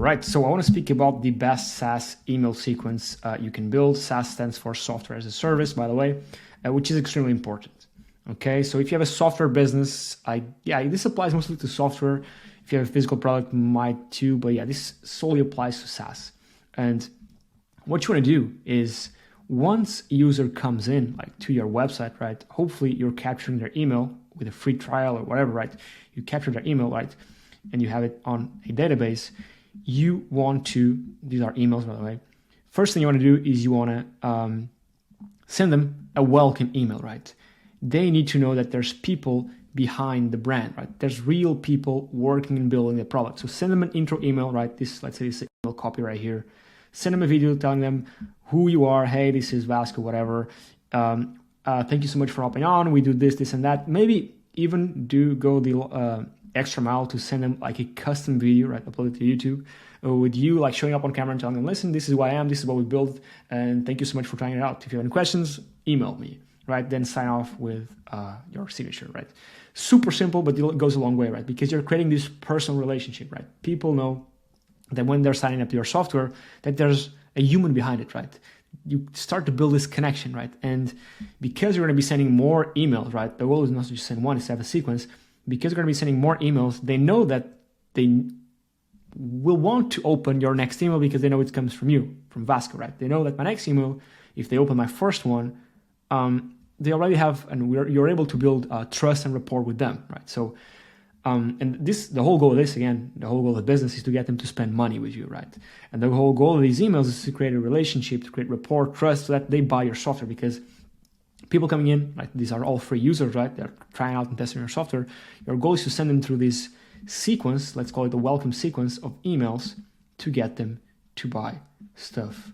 Right, so I want to speak about the best SaaS email sequence you can build. SaaS stands for software as a service, by the way, which is extremely important. Okay, so if you have a software business, this applies mostly to software. If you have a physical product, might too, but yeah, this solely applies to SaaS. And what you want to do is once a user comes in like to your website, right, hopefully you're capturing their email with a free trial or whatever, right? You capture their email, right, and you have it on a database. You want to, these are emails, by the way. First thing you want to do is you want to send them a welcome email, right? They need to know that there's people behind the brand, right? There's real people working and building the product. So send them an intro email, right? Let's say this email copy right here. Send them a video telling them who you are. Hey, this is Vasco, whatever. Thank you so much for hopping on. We do this, this, and that. Maybe even go the extra mile to send them like a custom video, right? Upload it to YouTube with you like showing up on camera and telling them, listen, this is who I am. This is what we built. And thank you so much for trying it out. If you have any questions, email me, right? Then sign off with your signature, right? Super simple, but it goes a long way, right? Because you're creating this personal relationship, right? People know that when they're signing up to your software, that there's a human behind it, right? You start to build this connection, right? And because you're going to be sending more emails, right? The goal is not to just send one, it's to have a sequence. Because you're going to be sending more emails, they know that they will want to open your next email because they know it comes from you, from Vasco, right? They know that my next email, if they open my first one, they already have, and you're able to build trust and rapport with them, right? So, and the whole goal of this, again, the whole goal of the business is to get them to spend money with you, right? And the whole goal of these emails is to create a relationship, to create rapport, trust, so that they buy your software. Because people coming in, right, these are all free users, right? They're trying out and testing your software. Your goal is to send them through this sequence, let's call it the welcome sequence of emails, to get them to buy stuff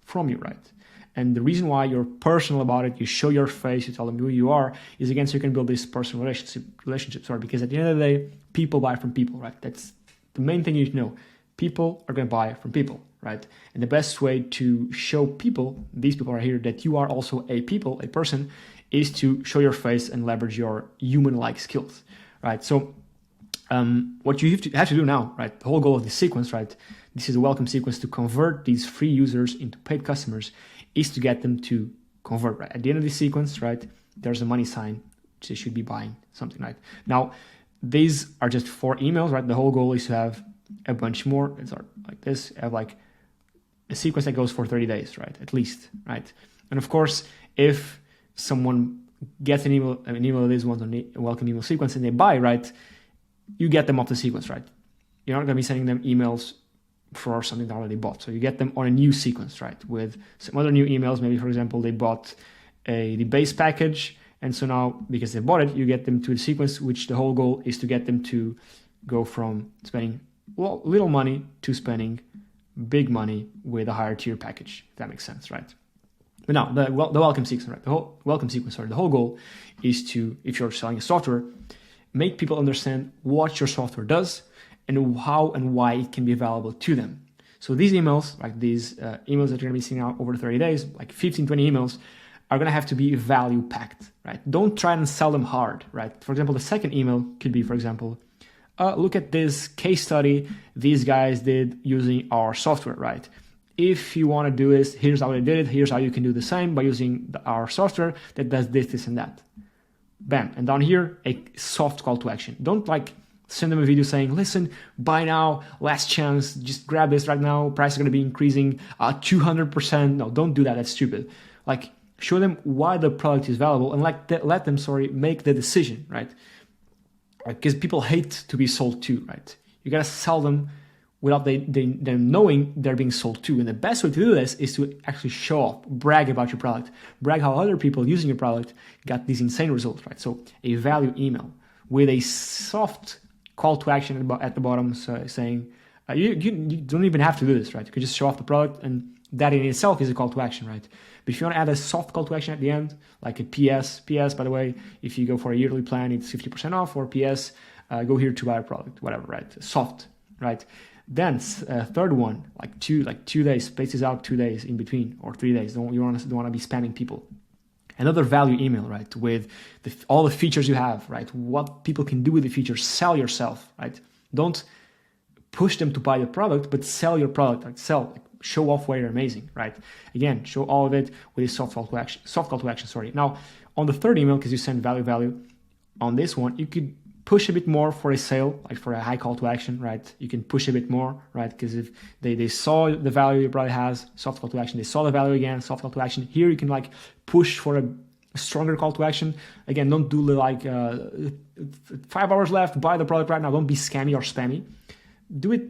from you, right? And the reason why you're personal about it, you show your face, you tell them who you are, is again, so you can build this personal relationship, because at the end of the day, people buy from people, right? That's the main thing you need to know. People are going to buy from people, right? And the best way to show people, these people are here, that you are also a person, is to show your face and leverage your human-like skills, right? So what you have to do now, right? The whole goal of this sequence, right? This is a welcome sequence to convert these free users into paid customers, is to get them to convert, right? At the end of this sequence, right, there's a money sign, which they should be buying something, right? Now, these are just 4 emails, right? The whole goal is to have a bunch more. It's like this, have like a sequence that goes for 30 days, right? At least, right? And of course, if someone gets an email of this one on a welcome email sequence and they buy, right, you get them off the sequence, right? You're not going to be sending them emails for something they already bought. So you get them on a new sequence, right? With some other new emails. Maybe, for example, they bought the base package. And so now, because they bought it, you get them to the sequence, which the whole goal is to get them to go from spending little money to spending big money with a higher tier package, if that makes sense, right? But now, the welcome sequence, right? The whole goal is to, if you're selling a software, make people understand what your software does and how and why it can be valuable to them. So these emails, like these emails that you're gonna be seeing out over 30 days, like 15, 20 emails, are gonna have to be value packed, right? Don't try and sell them hard, right? For example, the second email could be, for example, look at this case study these guys did using our software, right? If you wanna do this, here's how they did it, here's how you can do the same by using our software that does this, this, and that. Bam, and down here, a soft call to action. Don't like send them a video saying, listen, buy now, last chance, just grab this right now, price is going to be increasing 200%. No, don't do that, that's stupid. Like, show them why the product is valuable and let them make the decision, right? Because people hate to be sold to, right? You got to sell them without them knowing they're being sold to. And the best way to do this is to actually show off, brag about your product, brag how other people using your product got these insane results, right? So a value email with a soft call to action at the bottom, saying you don't even have to do this, right? You can just show off the product, and that in itself is a call to action, right? But if you want to add a soft call to action at the end, like a PS, by the way, if you go for a yearly plan, it's 50% off, or PS, go here to buy a product, whatever, right? Soft, right? Then third one, like 2 days, spaces out 2 days in between, or 3 days. You don't want to be spamming people. Another value email, right, with all the features you have, right, what people can do with the features, sell yourself, right? Don't push them to buy your product, but sell your product, like show off why you're amazing, right? Again, show all of it with a soft call to action, sorry. Now, on the third email, because you send value, on this one, you could push a bit more for a sale, like for a high call to action, right? You can push a bit more, right? Because if they saw the value your product has, soft call to action, they saw the value again, soft call to action. Here you can like push for a stronger call to action. Again, don't do like 5 hours left, buy the product right now. Don't be scammy or spammy. Do it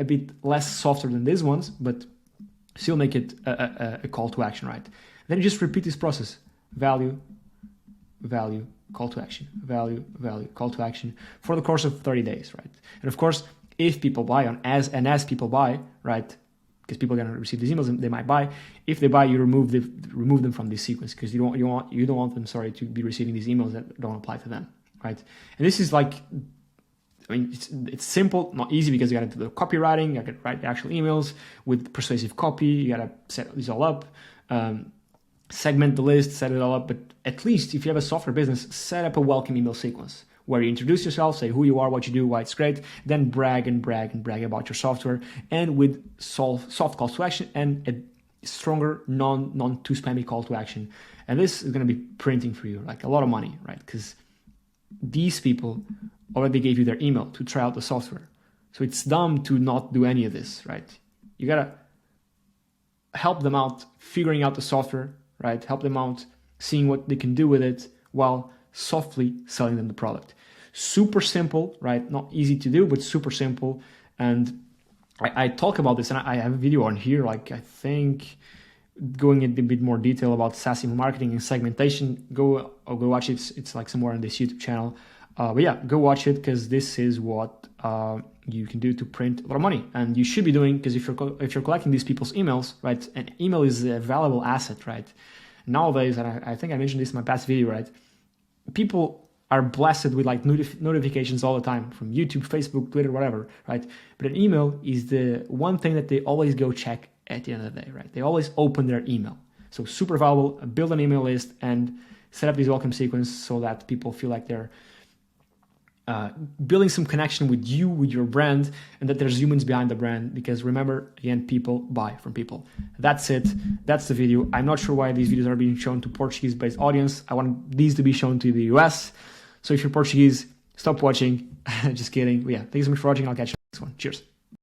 a bit less softer than these ones, but still make it a call to action, right? Then you just repeat this process: value, call to action, value, call to action for the course of 30 days, right? And of course, if people buy as people buy, right? Because people are going to receive these emails and they might buy. If they buy, you remove them from this sequence, because you don't want them, to be receiving these emails that don't apply to them, right? And this is like, I mean, it's simple, not easy, because you got to do the copywriting, you got to write the actual emails with persuasive copy, you got to set these all up, segment the list, set it all up. But at least if you have a software business, set up a welcome email sequence where you introduce yourself, say who you are, what you do, why it's great, then brag about your software, and with soft call to action and a stronger, non too spammy call to action. And this is going to be printing for you like a lot of money, right? Because these people already gave you their email to try out the software. So it's dumb to not do any of this, right? You got to help them out figuring out the software, right? Help them out seeing what they can do with it while softly selling them the product. Super simple, right? Not easy to do, but super simple. And I talk about this, and I have a video on here, like I think going into a bit more detail about SaaS email marketing and segmentation. Go watch it. It's like somewhere on this YouTube channel. But yeah, go watch it, because this is what you can do to print a lot of money, and you should be doing, because if you're collecting these people's emails, right? An email is a valuable asset, right? Nowadays, and I think I mentioned this in my past video, right? People are blessed with like notifications all the time from YouTube, Facebook, Twitter, whatever, right? But an email is the one thing that they always go check at the end of the day, right? They always open their email. So super valuable. Build an email list and set up this welcome sequence so that people feel like they're building some connection with you, with your brand, and that there's humans behind the brand. Because remember, again, people buy from people. That's it. That's the video. I'm not sure why these videos are being shown to Portuguese-based audience. I want these to be shown to the US. So if you're Portuguese, stop watching. Just kidding. But yeah, thank you so much for watching. I'll catch you on the next one. Cheers.